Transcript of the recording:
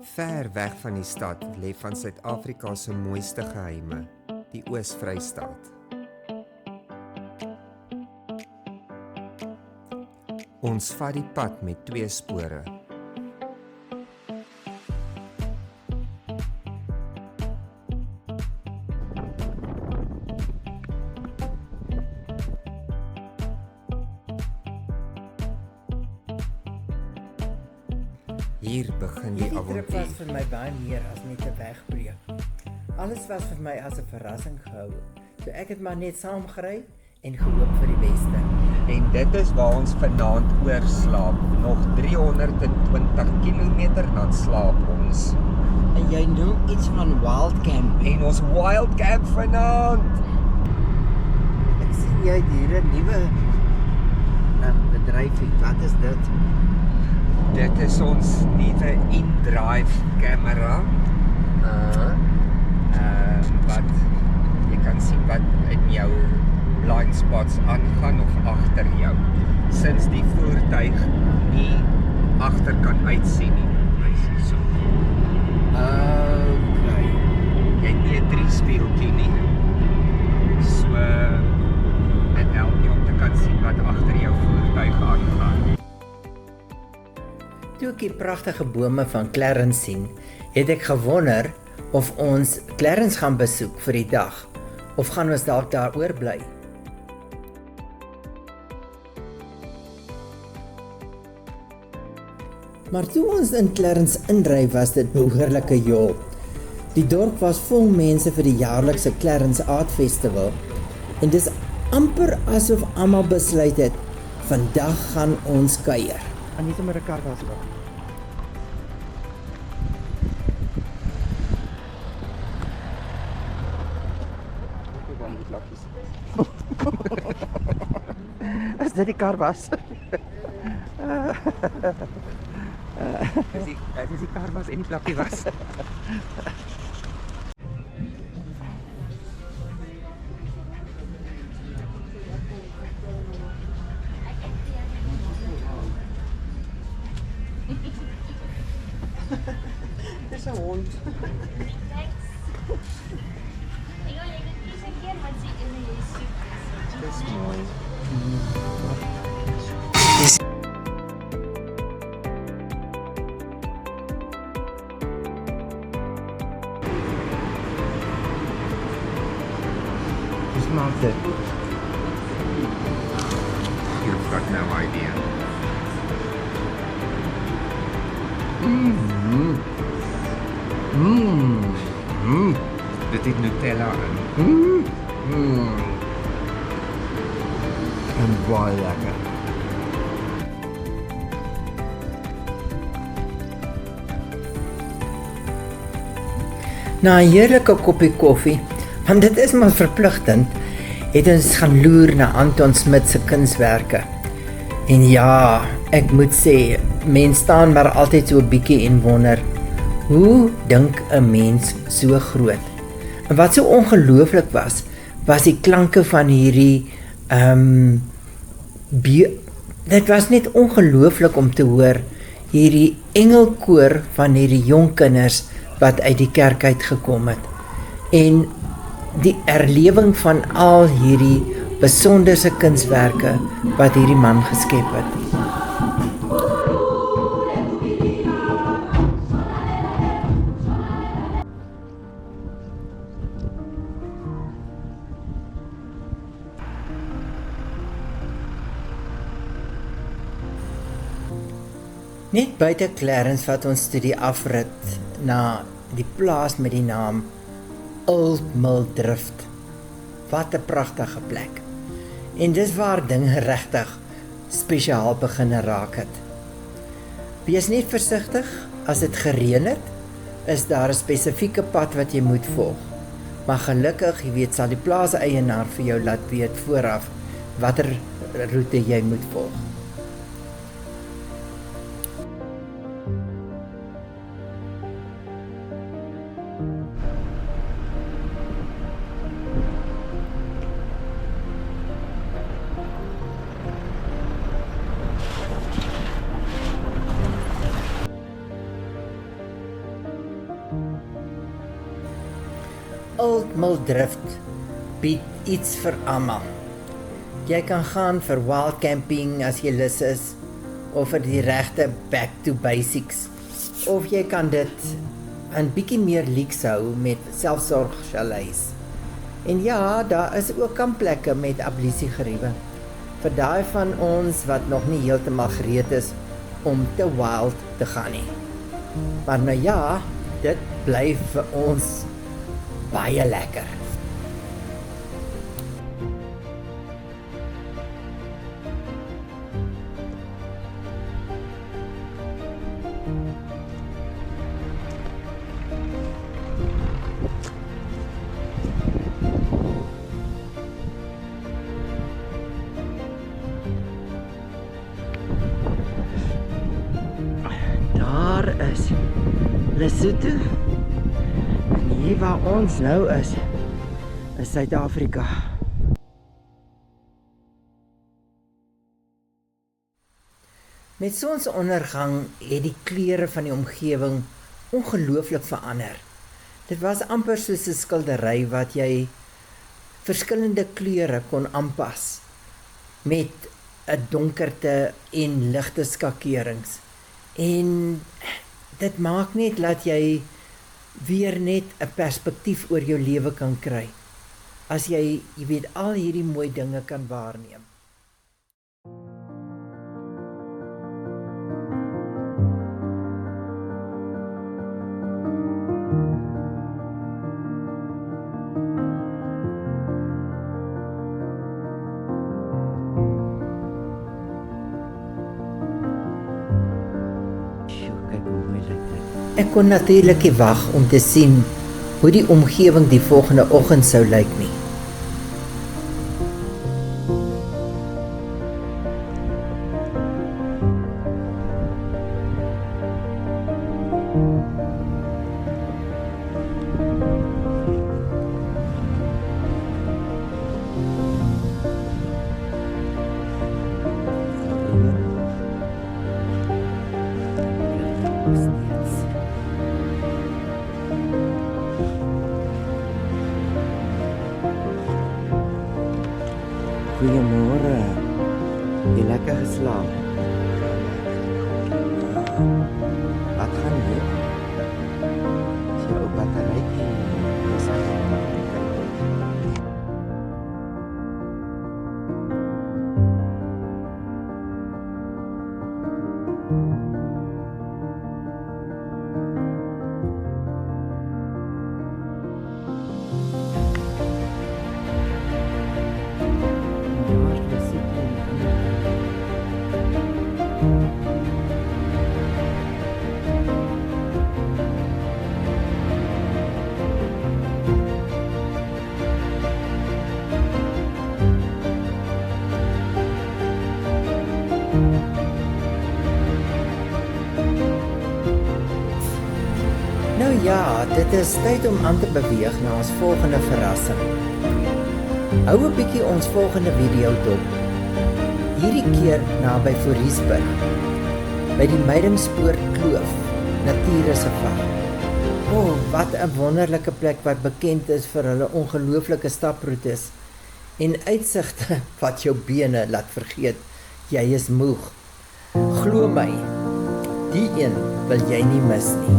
Ver weg van die stad lê van Suid-Afrika se mooiste geheime, die Oos-Vrystaat. Ons vat die pad met 2 spore. Hier begin die Hierdie trip avontuur. was vir my baie meer as net 'n wegbreek. Alles was vir my as 'n verrassing gehou. So ek het maar net saamgery en gehoop vir die beste. En dit is waar ons vanaand oorslaap. Nog 320 km dan slaap ons. En jy noem iets van wild camping. En ons wild camp vanaand. Ek sien jy het hier 'n nuwe bedryfie. Wat is dit? Dit is ons nuwe in-drive camera. Wat jy kan sien wat in jou blind spots aangaan of agter jou. Sinds die voertuig nie agter kan uitsien nie. Hy so. Okay. Jy het nie 'n 3-spieeltjie nie. So dit help jy om te kan sien wat agter jou voertuig aangaan. Toe ek die pragtige bome van Clarence sien, het ek gewonder of ons Clarence gaan besoek vir die dag of gaan ons dalk daar oorbly. Maar toe ons in Clarence indry, was dit behoorlike jol. Die dorp was vol mense vir die jaarlikse Clarence Art Festival en dis amper asof almal besluit het, vandag gaan ons kuier. Anita met 'n kar was loop. As dit die kar was. Dis die kar was en die plakkie was. Dis 'n hond. Dis mooi. Dis maar dit. You've got no idea. Dit het Nutella in. En baie lekker. Na 'n heerlike koppie koffie, want dit is maar verpligtend, het ons gaan loer na Anton Smit se kunswerke. En ja, ek moet sê, mens staan maar altyd so 'n bietjie en wonder, hoe dink 'n mens so groot? En wat so ongelooflik was die klanke van hierdie dit was net ongelooflik om te hoor hierdie engelkoor van hierdie jong kinders wat uit die kerk uitgekom het. En die erlewing van al hierdie besonderse kunswerke wat hierdie man geskep het. Net buite Clarence vat ons toe die afrit na die plaas met die naam Old Mill Drift. Wat 'n pragtige plek. En dis waar dinge regtig spesiaal begin raak het. Wees net versigtig, as dit gereën het, is daar 'n spesifieke pad wat jy moet volg. Maar gelukkig, jy weet, sal die plaaseienaar vir jou laat weet vooraf watter roete jy moet volg. Old Mill Drift bied iets vir almal. Jy kan gaan vir wild camping as jy lus is, of vir die regte back to basics, of jy kan dit 'n bietjie meer luxe hou met selfsorgchalets. En ja, daar is ook kampplekke met ablusiegeriewe, vir daai van ons wat nog nie heeltemal gereed is om te wild te gaan nie. Maar nou ja, dit bly vir ons baie lekker. Daar is Lesotho. En hier waar ons nou is Suid-Afrika. Met sonsondergang het die kleure van die omgewing ongelooflik verander. Dit was amper soos 'n skildery wat jy verskillende kleure kon aanpas met 'n donkerte en ligte skakerings. En dit maak net dat jy weer net 'n perspektief oor jou lewe kan kry. As jy weet, al hierdie mooi dinge kan waarneem. Ek kon natuurlik nie wag om te sien hoe die omgewing die volgende oggend sou lyk nie. Goeiemôre. Jy lekker geslaap? Wat gaan jy? Is jou batterytjie besig? Nou ja, dit is tyd om aan te beweeg na ons volgende verrassing. Hou 'n bietjie ons volgende video dop. Hierdie keer naby Foriesburg, by die Meidimspoort Kloof Natuurreservaat. O, wat 'n wonderlike plek wat bekend is vir hulle ongelooflike staproetes en uitsigte wat jou bene laat vergeet jy is moeg. Glo my, die een wil jy nie mis nie.